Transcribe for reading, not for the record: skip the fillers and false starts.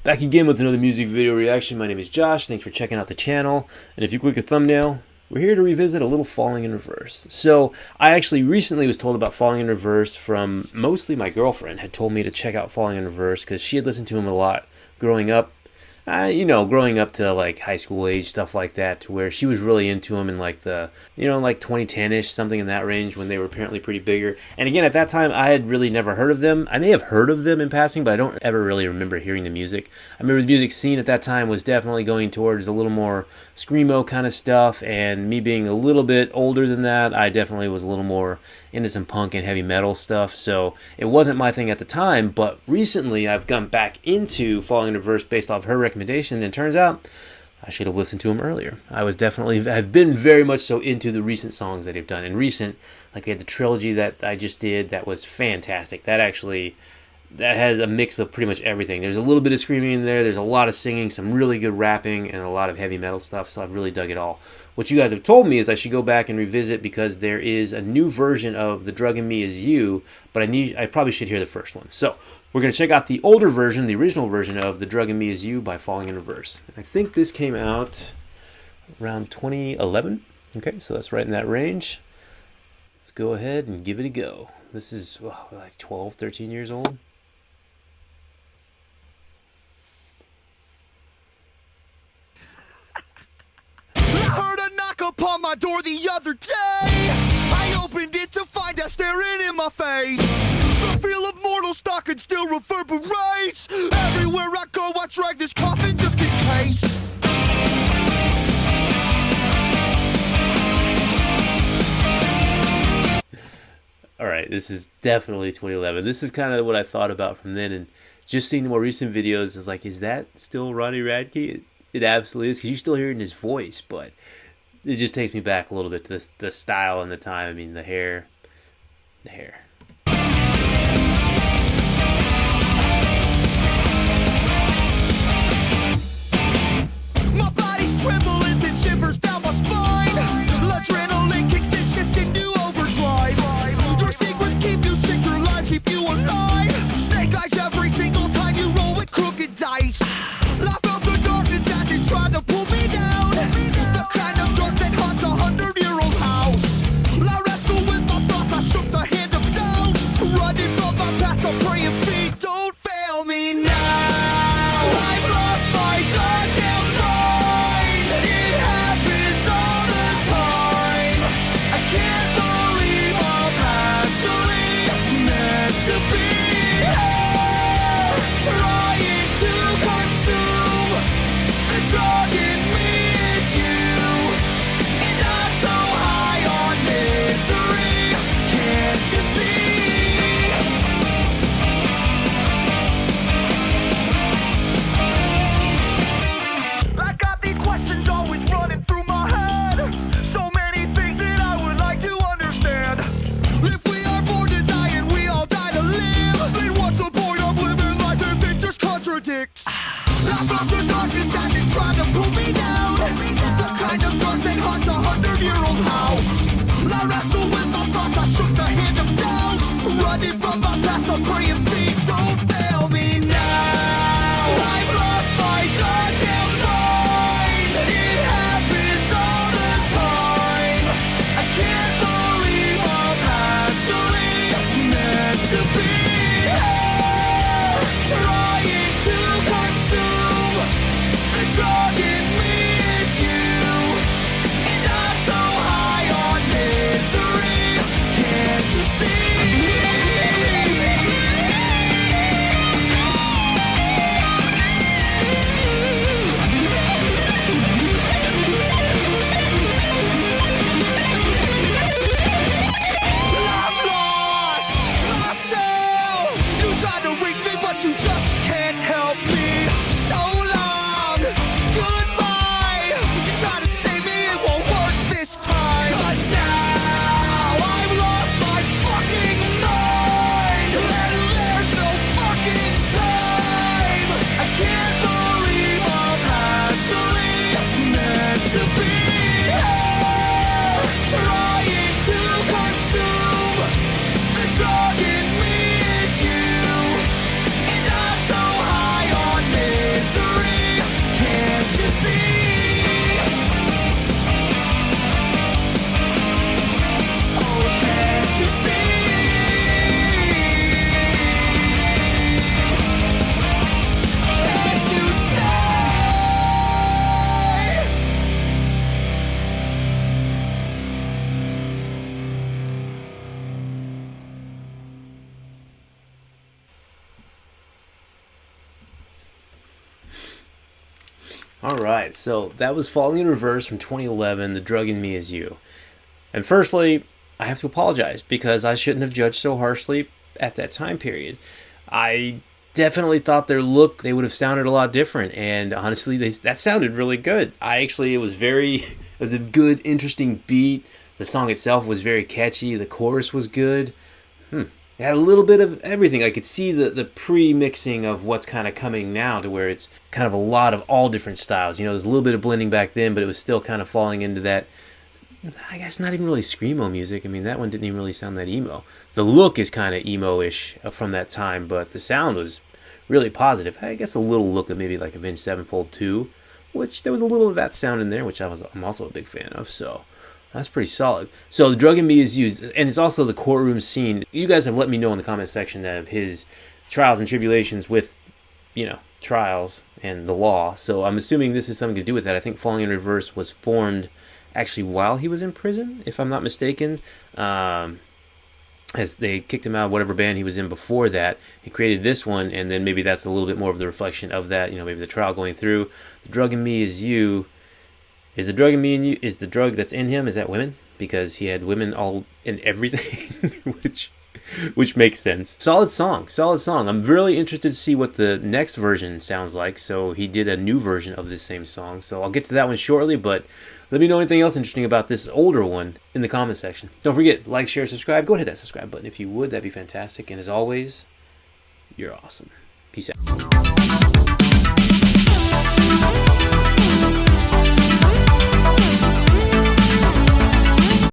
Back again with another music video reaction. My name is Josh. Thanks for checking out the channel. And if you click the thumbnail, we're here to revisit a little Falling in Reverse. So I actually recently was told about Falling in Reverse from mostly my girlfriend. Had told me to check out Falling in Reverse because she had listened to him a lot growing up. Growing up to like high school age, stuff like that, to where she was really into him in like the, like 2010-ish, something in that range when they were apparently pretty bigger. And again, at that time, I had really never heard of them. I may have heard of them in passing, but I don't ever really remember hearing the music. I remember the music scene at that time was definitely going towards a little more screamo kind of stuff, and me being a little bit older than that, I definitely was a little more into some punk and heavy metal stuff, so it wasn't my thing at the time. But recently I've gone back into Falling in Reverse based off her recommendation, and it turns out I should have listened to him earlier. I've been very much so into the recent songs that they've done. And recent, like they had the trilogy that I just did, that was fantastic. That has a mix of pretty much everything. There's a little bit of screaming in there, there's a lot of singing, some really good rapping, and a lot of heavy metal stuff, so I've really dug it all. What you guys have told me is I should go back and revisit because there is a new version of The Drug in Me Is You, but I probably should hear the first one. So we're going to check out the older version, the original version of The Drug in Me Is You by Falling in Reverse. I think this came out around 2011. Okay, so that's right in that range. Let's go ahead and give it a go. This is like 12, 13 years old. Upon my door the other day, I opened it to find her staring in my face. The feel of mortal stalking still reverberates. Everywhere I go, I drag this coffin just in case. Alright, this is definitely 2011. This is kind of what I thought about from then, and just seeing the more recent videos is like, is that still Ronnie Radke? It absolutely is, because you still hear it in his voice, but it just takes me back a little bit to the style and the time. I mean, the hair. My body's tremble as it shivers down my spine. Adrenaline kicks in, shifts into overdrive. Your secrets keep you sick, your lies keep you alive. Snake eyes every single time you roll with crooked dice. Laugh out the darkness as you try to pull me down. The kind of dark that haunts 100-year-old house. I wrestle with my thoughts, I shook the hand of doubt. Running from my past, I'm praying feet don't fail me now. I've lost my goddamn mind. It happens all the time. I can't believe I'm actually meant to be here, trying to consume the drug in me is you. And I'm so high on misery, can't you see? I got these questions always running through my head. So many things that I would like to understand. If we are born to die and we all die to live, All right, so that was Falling in Reverse from 2011, The Drug in Me Is You. And firstly, I have to apologize because I shouldn't have judged so harshly at that time period. I definitely thought their look, they would have sounded a lot different, and honestly, that sounded really good. It was a good, interesting beat. The song itself was very catchy. The chorus was good. It had a little bit of everything. I could see the pre-mixing of what's kind of coming now, to where it's kind of a lot of all different styles. You know, there's a little bit of blending back then, but it was still kind of falling into that, I guess, not even really screamo music. I mean, that one didn't even really sound that emo. The look is kind of emo-ish from that time, but the sound was really positive. I guess a little look of maybe like Avenged Sevenfold 2, which there was a little of that sound in there, which I'm also a big fan of, so that's pretty solid. So The Drug in Me Is used, and it's also the courtroom scene. You guys have let me know in the comment section that of his trials and tribulations with, trials and the law. So I'm assuming this is something to do with that. I think Falling in Reverse was formed actually while he was in prison, if I'm not mistaken. As they kicked him out of whatever band he was in before that, he created this one, and then maybe that's a little bit more of the reflection of that. Maybe the trial going through. The Drug in Me Is You. Is the drug in me and you? Is the drug that's in him? Is that women? Because he had women all in everything, which makes sense. Solid song. I'm really interested to see what the next version sounds like. So he did a new version of this same song. So I'll get to that one shortly. But let me know anything else interesting about this older one in the comment section. Don't forget, like, share, subscribe. Go ahead, hit that subscribe button if you would. That'd be fantastic. And as always, you're awesome. Peace out.